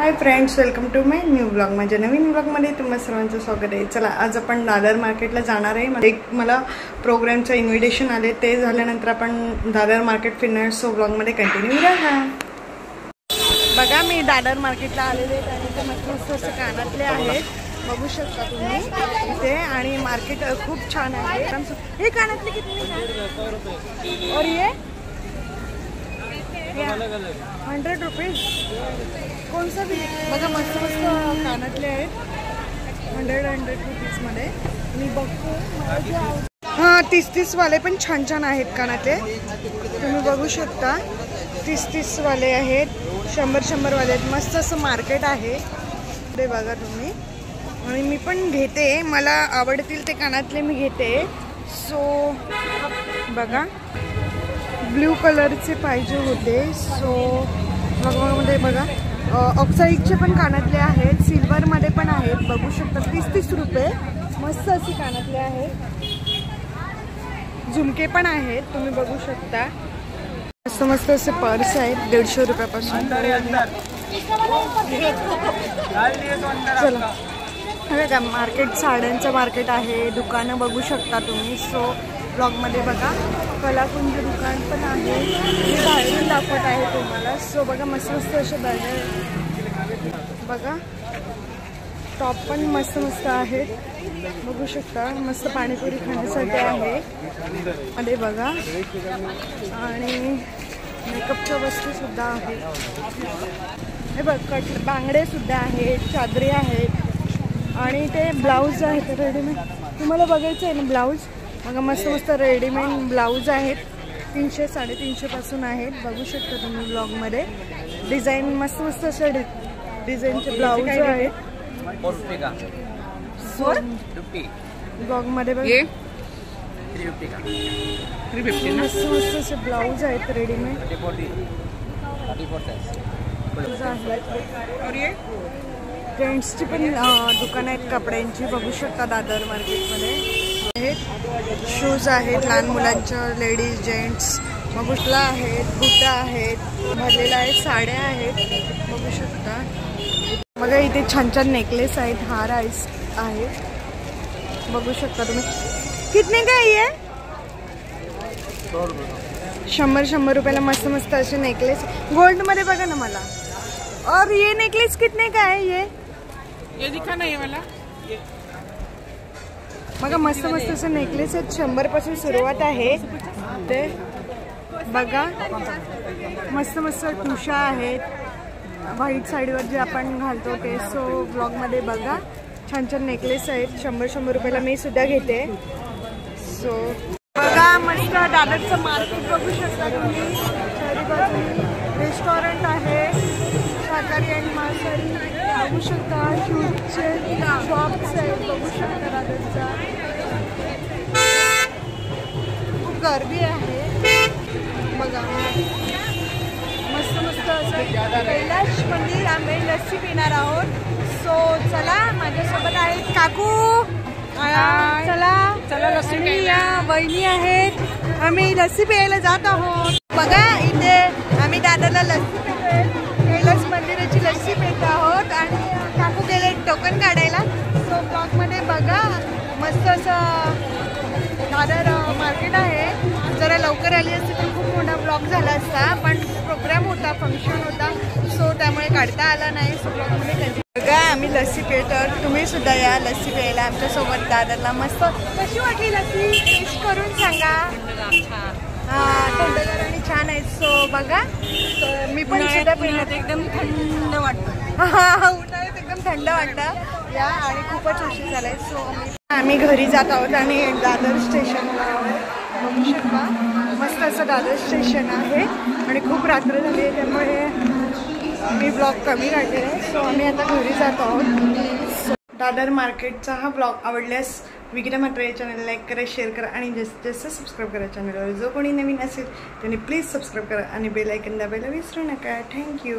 High friends, welcome to my new blog. माझ्या नवीन ब्लॉगमध्ये तुम्हा सर्वांचं स्वागत आहे। चला, आज आपण दादर मार्केटला जाणार आहे। एक मला प्रोग्रामचं इन्व्हिटेशन आले, ते झाल्यानंतर आपण दादर मार्केट फिरणार। सो ब्लॉगमध्ये कंटिन्यू राहा। बघा, मी दादर मार्केटला आलेले आहे आणि ते मस्त असे कानातले आहेत, बघू शकता तुम्ही इथे। आणि मार्केट खूप छान आहे। हे कानातले किती है? और ये 100 रुपीज। कौन सा भी बघा, मस्त मस्त कानातले आहेत 100 रुपीज मध्ये। मी बघतो, हां 30 वाले पण छान छान आहेत कानातले, तुम्ही बघू शकता। 30 वाले आहेत, 100 वाले आहेत। मस्त असं मार्केट आहे ते, बघा तुम्ही। आणि मी पण घेते, मला आवडतील ते कानातले मी घेते। सो बघा, ब्ल्यू कलरचे पाहिजे होते। सो मध्ये बघा, ऑक्साईडचे पण कानातले आहेत, सिल्वरमध्ये पण आहेत, बघू शकता। 30 रुपये मस्त असे कानातले आहेत। झुमके पण आहेत, तुम्ही बघू शकता। मस्त मस्त असे पर्स आहेत 150 रुपयापासून। चला, बघा, मार्केट साड्यांचं मार्केट आहे, दुकानं बघू शकता तुम्ही। सो ब्लॉगमध्ये बघा, कलाकुंज दुकान पण आहे, मी बाहेरून दाखवत आहे तुम्हाला। सो बघा, मस्त मस्त असे बघा, टॉप पण मस्त मस्त आहेत, बघू शकता। मस्त पाणीपुरी खाण्यासाठी आहे मध्ये बघा। आणि मेकअपच्या वस्तू सुद्धा आहेत, हे बघ, बांगडे सुद्धा आहेत, चादरी आहेत। आणि ते ब्लाऊज आहेत रेडीमेड, तुम्हाला बघायचं आहे ना ब्लाऊज? बघा, मस्त मस्त रेडीमेड ब्लाऊज आहेत, 300 350 पासून आहेत, बघू शकता तुम्ही ब्लॉगमध्ये। डिझाईन मस्त मस्त असे डिझाईनचे ब्लाऊज आहेत ब्लॉगमध्ये बघा। 350 मस्त मस्त असे ब्लाऊज आहेत रेडीमेड। जेंट्सची पण दुकान आहेत कपड्यांची, बघू शकता दादर मार्केटमध्ये। शूज आहेत लहान मुलांच्या, लेडीज जेंट्स बघूला आहेत, बुटा आहेत, भरलेल्या आहेत, साड्या आहेत, बघू शकता। बघा, इथे छान छान नेकलेस आहेत, हार आहेत, बघू शकता तुम्ही। कितने का आहे? 100 रुपयाला मस्त मस्त असे नेकलेस गोल्ड मध्ये बघा ना मला। और ये नेकलेस कितने का है? ये दिखा ना, ये वाला। बघा, मस्त मस्त असे नेकलेस आहेत, 100 पासून सुरुवात आहे ते बघा। मस्त मस्त ठुशा आहेत, व्हाईट साडीवर जे आपण घालतो ते। सो ब्लॉग मध्ये बघा, छान छान नेकलेस आहेत, 100 रुपयाला मी सुद्धा घेते। सो बघा, मस्त दादरचं मार्केट बघू शकता तुम्ही। चारी बाजूनी रेस्टॉरंट आहे, शाकाहारी आणि मांसाहारी, बघू शकता। शूजचे शॉप्स आहेत, बघू शकता दादरचा। खूप गर्दी आहे बघा, मस्त मस्त असं कैलाश मंदिर। आम्ही लस्सी पिणार आहोत। सो चला, माझ्यासोबत आहेत काकू, चला चला लस्सी या, वहिनी आहेत, आम्ही लस्सी प्यायला जात आहोत। बघा, इथे आम्ही दादाला लस्सी पितोय, कैलाश मंदिराची लस्सी पित आहोत। आणि काकू गेले टोकन काढायला। सो ब्लॉगमध्ये बघा, मस्त असं दादर मार्केट आहे। जरा लवकर आली असती तर खूप मोठा ब्लॉग झाला असता, पण प्रोग्राम होता, फंक्शन होता, सो त्यामुळे काढता आला नाही। सो ब्लॉगमध्ये बघा, आम्ही लस्सी पितो, तुम्ही सुद्धा या लस्सी प्यायला आमच्यासोबत दादरला। मस्त कशी वाटली लस्सी? टेस्ट करून सांगा। हां, थंडगार आणि छान आहे। सो बघा, मी पण सुद्धा पिण्यात एकदम थंड वाटतं। हां, उन्हाळ्यात एकदम थंड वाटतं या, आणि खूपच उशीर झालाय। सो आम्ही घरी जात आहोत आणि दादर स्टेशनला बघू शकता। मस्त असं दादर स्टेशन आहे आणि खूप रात्र झाली आहे, त्यामुळे मी ब्लॉग कमी काढलेला आहे। सो आम्ही आता घरी जात आहोत। दादर मार्केटचा हा ब्लॉग आवडल्यास विक्रा मात्र या चॅनलला लाईक करा, शेअर करा आणि जास्तीत जास्त सबस्क्राईब करा। चॅनलवर जो कोणी नवीन असेल त्यांनी प्लीज सबस्क्राईब करा आणि बेल आयकन दाबायला विसरू नका। थँक्यू।